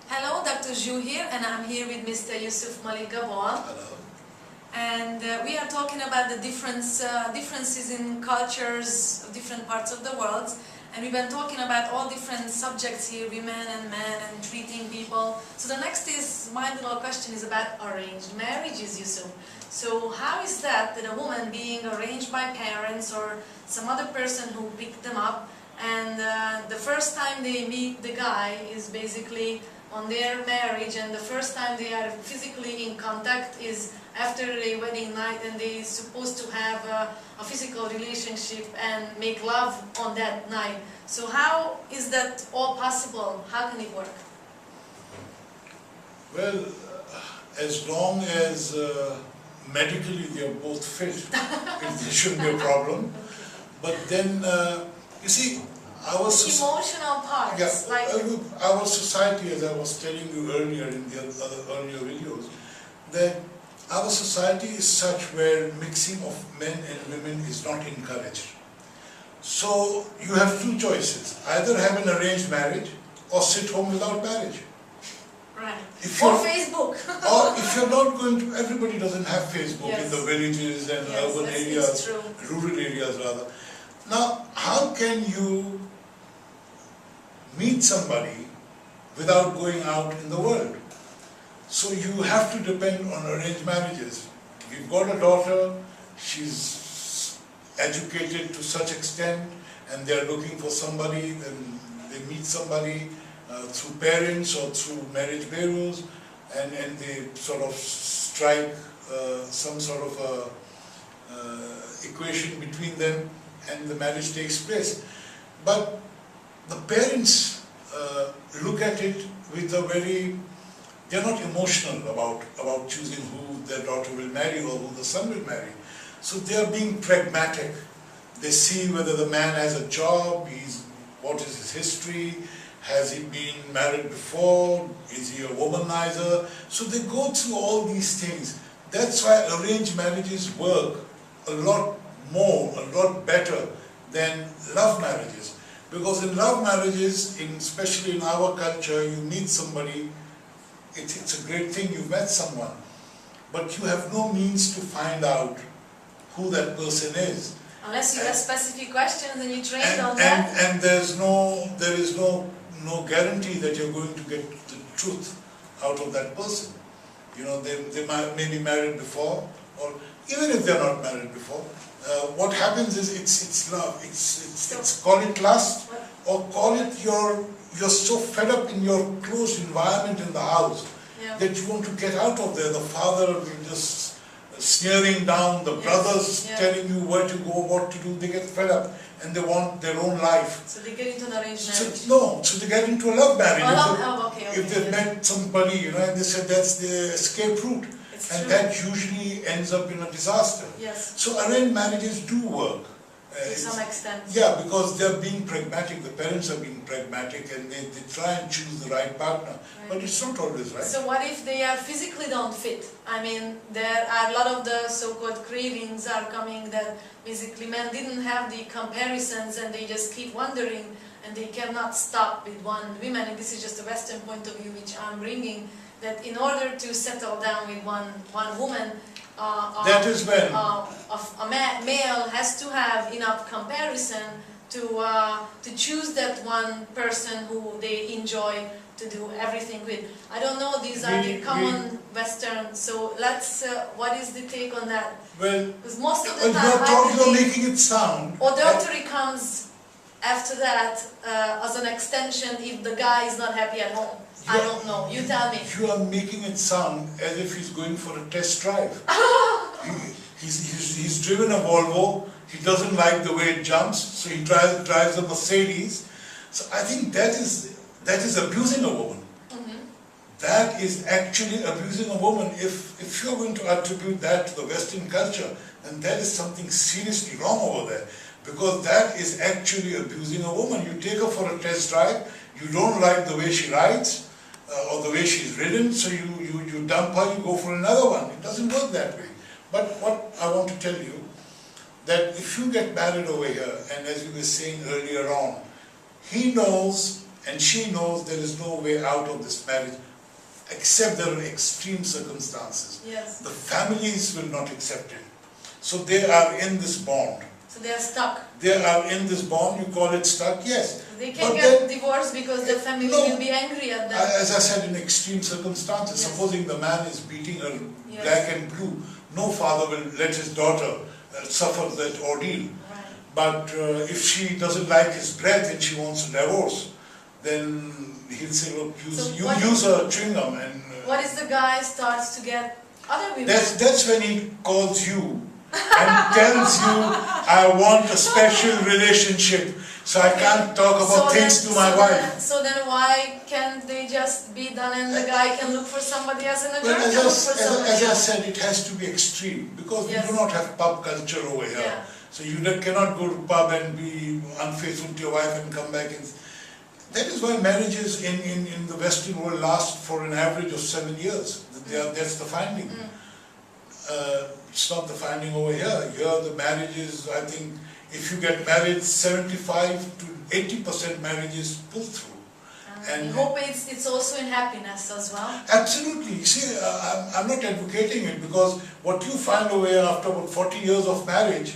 Hello, Dr. Zhu here, and I'm here with Mr. Yusuf Malik Gabon. Hello. And we are talking about the differences in cultures of different parts of the world. And we've been talking about all different subjects here, women and men, and treating people. So the next is, my little question is about arranged marriages, Yusuf. So how is that a woman being arranged by parents or some other person who picked them up, and the first time they meet the guy is basically on their marriage, and the first time they are physically in contact is after a wedding night, and they're supposed to have a physical relationship and make love on that night. So how is that all possible? How can it work? Well, as long as medically they are both fit, there shouldn't be a problem. But then, you see, our emotional parts. Yeah, like our society, as I was telling you earlier in the earlier videos, that our society is such where mixing of men and women is not encouraged. So you have two choices: either have an arranged marriage or sit home without marriage. Right. Or Facebook. Or if you're not going to, everybody doesn't have Facebook in the villages and Yes, urban areas, rural areas rather. Now, how can you meet somebody without going out in the world? So you have to depend on arranged marriages. We've got a daughter, she's educated to such extent, and they're looking for somebody, and they meet somebody through parents or through marriage bureaus, and they sort of strike some sort of equation between them, and the marriage takes place. But the parents look at it with a very, they're not emotional about choosing who their daughter will marry or who the son will marry. So they are being pragmatic. They see whether the man has a job, what is his history, has he been married before, is he a womanizer? So they go through all these things. That's why arranged marriages work a lot more, a lot better than love marriages. Because in love marriages, especially in our culture, you meet somebody, it's a great thing, you've met someone, but you have no means to find out who that person is. Unless you have specific questions and you train on that. And there is no guarantee that you're going to get the truth out of that person. You know, they may be married before, or even if they're not married before, what happens is it's love. It's call it lust, or call it you're so fed up in your closed environment in the house that you want to get out of there. The father just sneering down, the brothers telling you where to go, what to do. They get fed up and they want their own life. So they get into an arranged marriage? So they get into a love marriage. If they've yes. met somebody, and they said that's the escape route. And that usually ends up in a disaster. Yes. So arranged marriages do work. To some extent. Yeah, because they're being pragmatic, the parents are being pragmatic, and they try and choose the right partner. Right. But it's not always right. So what if they are physically don't fit? I mean, there are a lot of the so-called cravings are coming that basically men didn't have the comparisons and they just keep wandering and they cannot stop with one woman. And this is just a Western point of view which I'm bringing, that in order to settle down with one woman, that is when a male has to have enough comparison to choose that one person who they enjoy to do everything with. I don't know, these are the common Western, so let's, what is the take on that? Well, because most of the time, you're making it sound. Adultery comes after that as an extension if the guy is not happy at home. I don't know, you tell me. You are making it sound as if he's going for a test drive. He's driven a Volvo, he doesn't like the way it jumps, so he drives a Mercedes. So I think that is abusing a woman. That is actually abusing a woman. If you're going to attribute that to the Western culture, then that is something seriously wrong over there. Because that is actually abusing a woman. You take her for a test drive, you don't like the way she rides, or the way she's ridden, so you dump her, you go for another one. It doesn't work that way. But what I want to tell you, that if you get married over here, and as you were saying earlier on, he knows and she knows there is no way out of this marriage except there are extreme circumstances. Yes. The families will not accept it. So they are in this bond. So they are stuck. They are in this bond, you call it stuck, yes. They can But get then, divorced because the family no, will be angry at them. as I said, in extreme circumstances, Yes. supposing the man is beating her Yes. black and blue, no father will let his daughter suffer that ordeal. Right. But if she doesn't like his breath and she wants a divorce, then he'll say, look, use a chewing gum. And what if the guy starts to get other women? that's when he calls you and tells you, I want a special relationship, so I can't talk about things to my wife. So then why can't they just be done and the guy can look for somebody else and the girl Well, can look for somebody as I else? said, it has to be extreme, because Yes. we do not have pub culture over here. Yeah. So you cannot go to pub and be unfaithful to your wife and come back. And that is why marriages in the Western world last for an average of 7 years. That's the finding. It's not the finding over here. Here the marriages, I think, if you get married, 75 to 80% marriages pull through. And I hope it's also in happiness as well. Absolutely. See, I'm not advocating it, because what you find over here after about 40 years of marriage,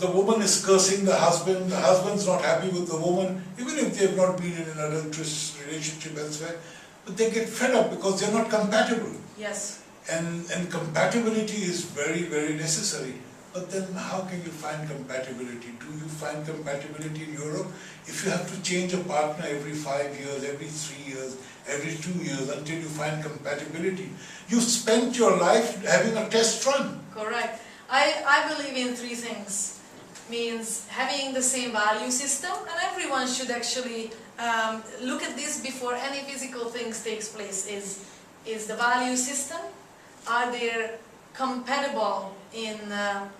the woman is cursing the husband's not happy with the woman, even if they have not been in an adulterous relationship elsewhere, but they get fed up because they're not compatible. Yes. And compatibility is very, very necessary. But then how can you find compatibility? Do you find compatibility in Europe? If you have to change a partner every 5 years, every 3 years, every 2 years until you find compatibility, you spent your life having a test run. Correct. I believe in 3 things. Means having the same value system, and everyone should actually look at this before any physical things takes place. Is the value system? Are they compatible in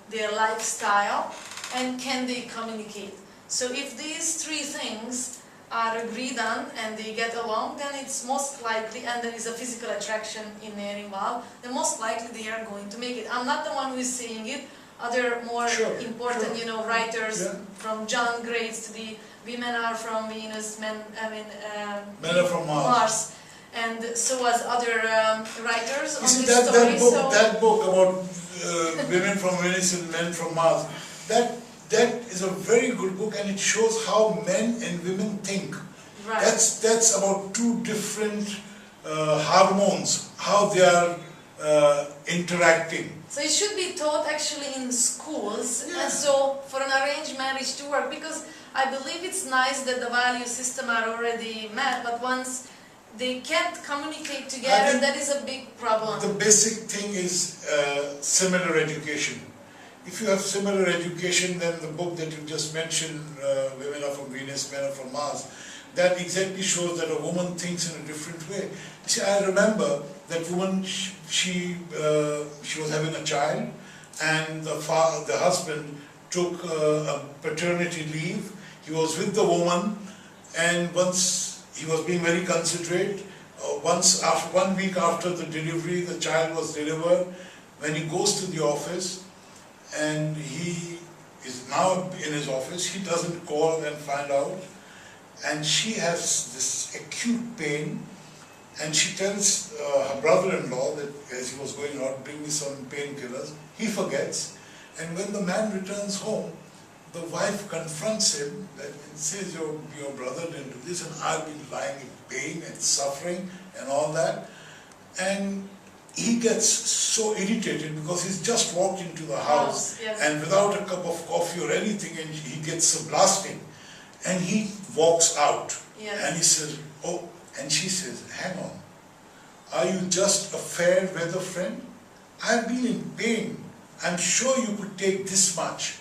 their lifestyle, and can they communicate? So if these 3 things are agreed on and they get along, then it's most likely, and there is a physical attraction in there involved, then most likely they are going to make it. I'm not the one who is saying it. Other more important, writers from John Grace to the women are from Venus, men are from Mars. And so was other writers on this that, story. that book about women from Venus and men from Mars, that is a very good book, and it shows how men and women think. Right. That's about 2 different hormones, how they are interacting. So it should be taught actually in schools, Yeah. and so for an arranged marriage to work, because I believe it's nice that the value system are already met, but once they can't communicate together, that is a big problem. The basic thing is similar education. If you have similar education, then the book that you just mentioned, Women are from Venus, Men are from Mars, that exactly shows that a woman thinks in a different way. See, I remember that woman, she was having a child, and the husband took a paternity leave. He was with the woman, and once he was being very considerate. After 1 week after the delivery, the child was delivered. When he goes to the office, and he is now in his office, he doesn't call and find out. And she has this acute pain, and she tells her brother-in-law that as he was going out, bring me some painkillers. He forgets, and when the man returns home, the wife confronts him and says, your brother didn't do this, and I've been lying in pain and suffering and all that. And he gets so irritated because he's just walked into the house, Yes. and without a cup of coffee or anything, and he gets a blasting. And he walks out. Yes. And he says, oh, and she says, hang on, are you just a fair weather friend? I've been in pain. I'm sure you could take this much.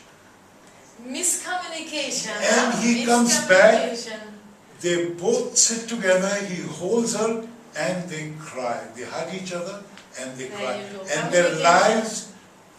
Miscommunication. And he comes back, they both sit together, he holds her, and they cry. They hug each other and they cry. And their lives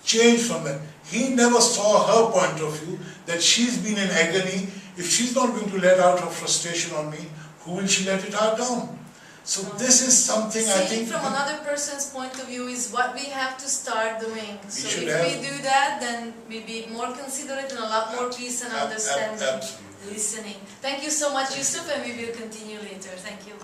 change from that. He never saw her point of view, that she's been in agony. If she's not going to let out her frustration on me, who will she let it out on? So this is something I think... from another person's point of view is what we have to start doing. So if we do that, then we'll be more considerate and a lot more peace and understanding. Absolutely. listening. Thank you so much, Yusuf, and we will continue later. Thank you.